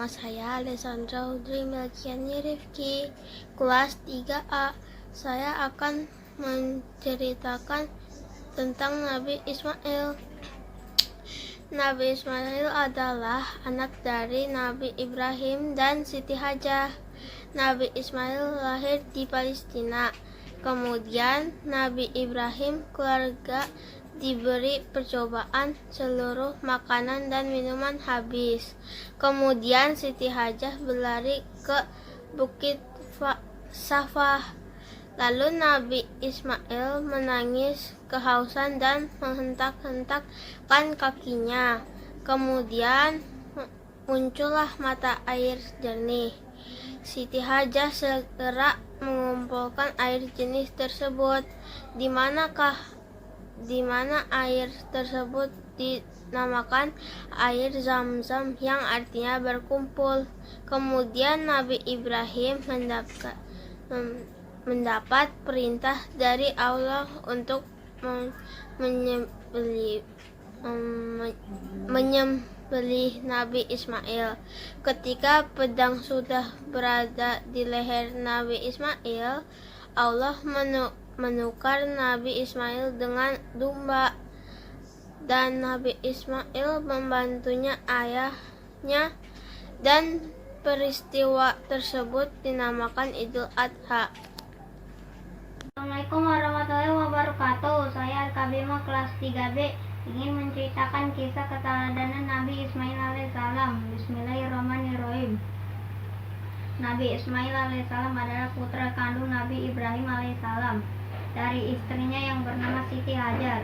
Nama saya Alessandra Hudri Melkiani Rifki, kelas 3A. Saya akan menceritakan tentang Nabi Ismail. Nabi Ismail adalah anak dari Nabi Ibrahim dan Siti Hajah. Nabi Ismail lahir di Palestina. Kemudian Nabi Ibrahim keluarga diberi percobaan, seluruh makanan dan minuman habis. Kemudian Siti Hajah berlari ke Bukit Safah. Lalu Nabi Ismail menangis kehausan dan menghentak-hentakkan kakinya. Kemudian muncullah mata air jernih. Siti Hajah segera mengumpulkan air jenis tersebut. Di mana air tersebut dinamakan air Zam-Zam, yang artinya berkumpul. Kemudian Nabi Ibrahim mendapat perintah dari Allah untuk menyembelih Nabi Ismail. Ketika pedang sudah berada di leher Nabi Ismail, Allah menukar Nabi Ismail dengan domba, dan Nabi Ismail membantunya ayahnya, dan peristiwa tersebut dinamakan Idul Adha. Assalamualaikum warahmatullahi wabarakatuh. Saya Arkabima kelas 3B ingin menceritakan kisah keteladanan Nabi Ismail alaihissalam. Bismillahirrahmanirrahim. Nabi Ismail alaihissalam adalah putra kandung Nabi Ibrahim alaihissalam dari istrinya yang bernama Siti Hajar.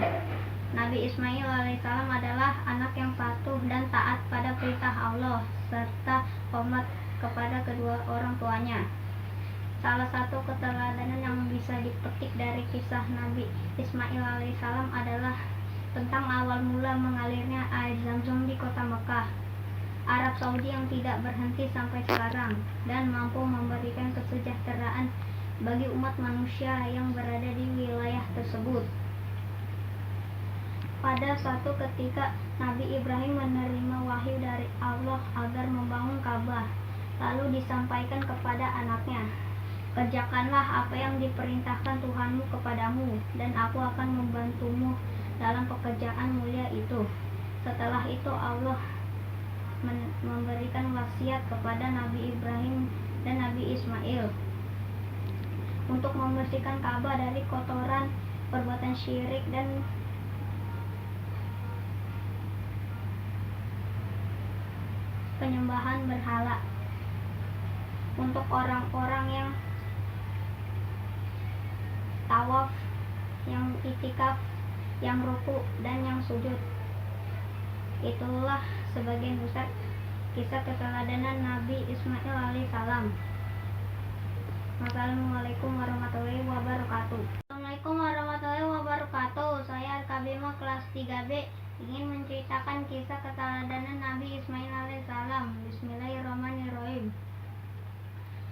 Nabi Ismail alaihissalam adalah anak yang patuh dan taat pada perintah Allah serta hormat kepada kedua orang tuanya. Salah satu keteladanan yang bisa dipetik dari kisah Nabi Ismail alaihissalam adalah tentang awal mula mengalirnya air Zam-Zam di kota Mekah, Arab Saudi, yang tidak berhenti sampai sekarang dan mampu memberikan kesejahteraan bagi umat manusia yang berada di wilayah tersebut. Pada suatu ketika Nabi Ibrahim menerima wahyu dari Allah agar membangun Ka'bah, lalu disampaikan kepada anaknya, "Kerjakanlah apa yang diperintahkan Tuhanmu kepadamu, dan aku akan membantumu dalam pekerjaan mulia itu." Setelah itu Allah memberikan wasiat kepada Nabi Ibrahim dan Nabi Ismail untuk membersihkan Ka'bah dari kotoran perbuatan syirik dan penyembahan berhala. Untuk orang-orang yang tawaf, yang itikaf, yang ruku, dan yang sujud. Itulah sebagian besar kisah keteladanan Nabi Ismail alaihissalam. Wassalamualaikum warahmatullahi wabarakatuh. Assalamualaikum warahmatullahi wabarakatuh. Saya Arkabima kelas 3B ingin menceritakan kisah keteladanan Nabi Ismail alaihissalam. Bismillahirrahmanirrahim.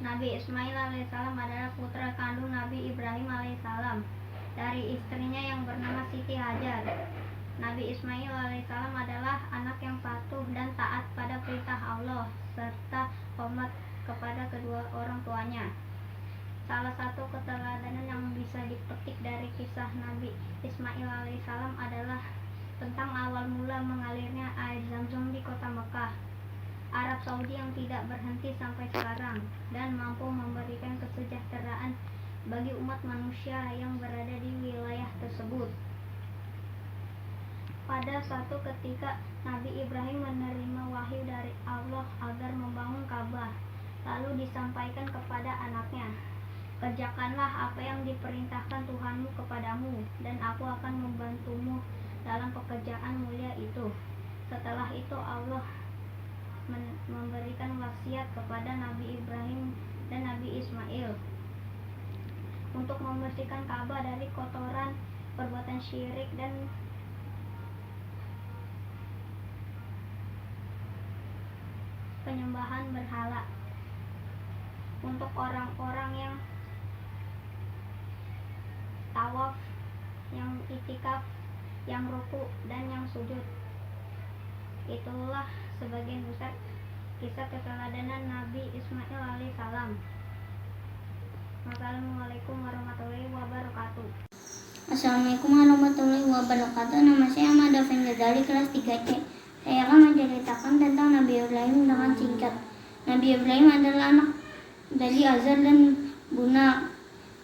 Nabi Ismail alaihissalam adalah putra kandung Nabi Ibrahim alaihissalam dari istrinya yang bernama Siti Hajar. Nabi Ismail alaihissalam adalah anak yang patuh dan taat pada perintah Allah serta hormat kepada kedua orang tuanya. Salah satu keteladanan yang bisa dipetik dari kisah Nabi Ismail alaihissalam adalah tentang awal mula mengalirnya air Zam-Zam di kota Mekah, Arab Saudi, yang tidak berhenti sampai sekarang dan mampu memberikan kesejahteraan bagi umat manusia yang berada di wilayah tersebut. Pada suatu ketika Nabi Ibrahim menerima wahyu dari Allah agar membangun Ka'bah, lalu disampaikan kepada anaknya, "Kerjakanlah apa yang diperintahkan Tuhanmu kepadamu, dan aku akan membantumu dalam pekerjaan mulia itu." Setelah itu Allah memberikan wasiat kepada Nabi Ibrahim dan Nabi Ismail untuk membersihkan Ka'bah dari kotoran perbuatan syirik dan penyembahan berhala. Untuk orang-orang yang tawaf, yang itikaf, yang ruku, dan yang sujud. Itulah sebagian besar kisah keteladanan Nabi Ismail alaihissalam. Wassalamualaikum warahmatullahi wabarakatuh. Assalamualaikum warahmatullahi wabarakatuh. Nama saya Ahmad Afenda dari kelas 3C. Saya akan menceritakan tentang Nabi Ibrahim dengan singkat. Nabi Ibrahim adalah anak dari Azar dan Buna.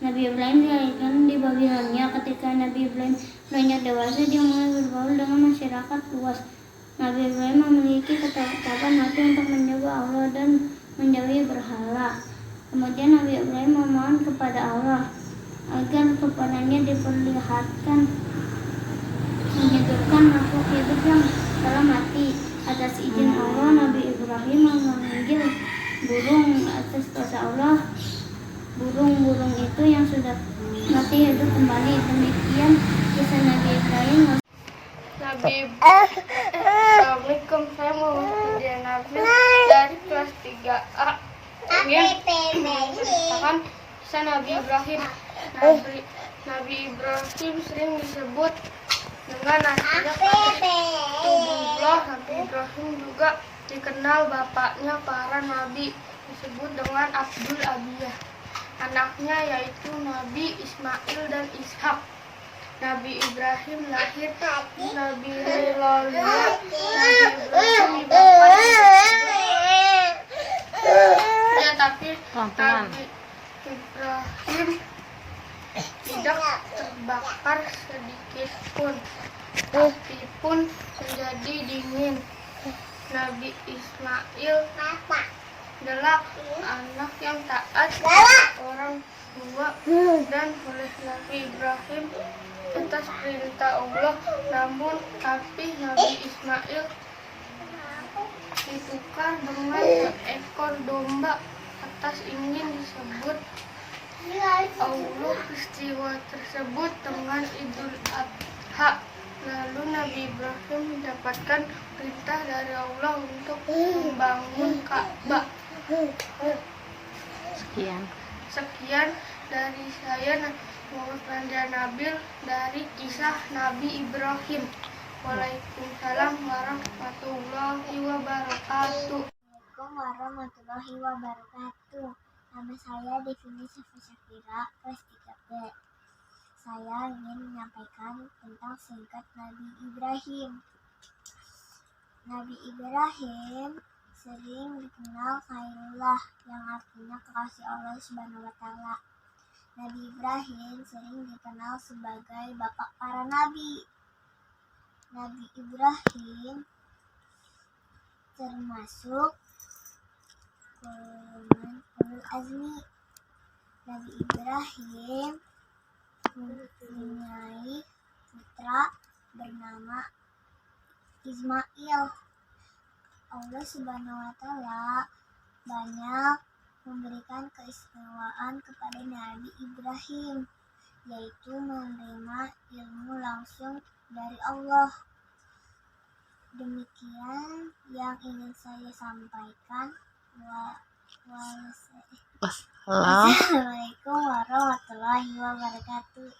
Nabi Ibrahim dilahirkan di Babilonia. Ketika Nabi Ibrahim beranjak dewasa, dia mulai bergaul dengan masyarakat luas. Nabi Ibrahim memiliki ketetapan hati untuk menjaga Allah dan menjauhi berhala. Kemudian Nabi Ibrahim memohon kepada Allah agar kepadanya diperlihatkan menghidupkan makhluk hidup yang telah mati. Atas izin Allah, Nabi Ibrahim memanggil burung. Atas kuasa Allah, burung-burung itu yang sudah mati hidup kembali. Demikian kisah Nabi Ibrahim. Assalamualaikum, saya Muhammad Fidian Nabil dari kelas 3A. Ingin menceritakan kisah Nabi Ibrahim. Nabi Ibrahim sering disebut dengan nasinya Abdullah. Nabi Ibrahim juga dikenal bapaknya para nabi, disebut dengan Abdul Abiyah. Anaknya yaitu Nabi Ismail dan Ishak. Nabi Ibrahim lahir Nabi lalu Nabi Ibrahim ya, tapi Nabi Ibrahim tidak terbakar sedikit pun, api pun menjadi dingin. Nabi Ismail adalah anak yang taat orang tua dan oleh Nabi Ibrahim atas perintah Allah. Namun tapi Nabi Ismail ditukar dengan seekor domba atas ingin disebut Allah. Peristiwa tersebut dengan Idul Adha. Lalu Nabi Ibrahim mendapatkan perintah dari Allah untuk membangun Ka'bah. Sekian dari saya Muhammad Fidian Nabil dari kisah Nabi Ibrahim. Waalaikumsalam warahmatullahi wabarakatuh. Assalamualaikum warahmatullahi wabarakatuh. Nama saya Devini Safira, kelas 3B. Saya ingin menyampaikan tentang singkat Nabi Ibrahim. Nabi Ibrahim sering dikenal Khairullah, yang artinya kekasih Allah Subhanahu wa Ta'ala. Nabi Ibrahim sering dikenal sebagai bapak para nabi. Nabi Ibrahim termasuk golongan ulul azmi. Nabi Ibrahim mempunyai putra bernama Ismail. Allah Subhanahu wa Ta'ala banyak memberikan keistimewaan kepada Nabi Ibrahim, yaitu menerima ilmu langsung dari Allah. Demikian yang ingin saya sampaikan. Wassalamualaikum warahmatullahi wabarakatuh.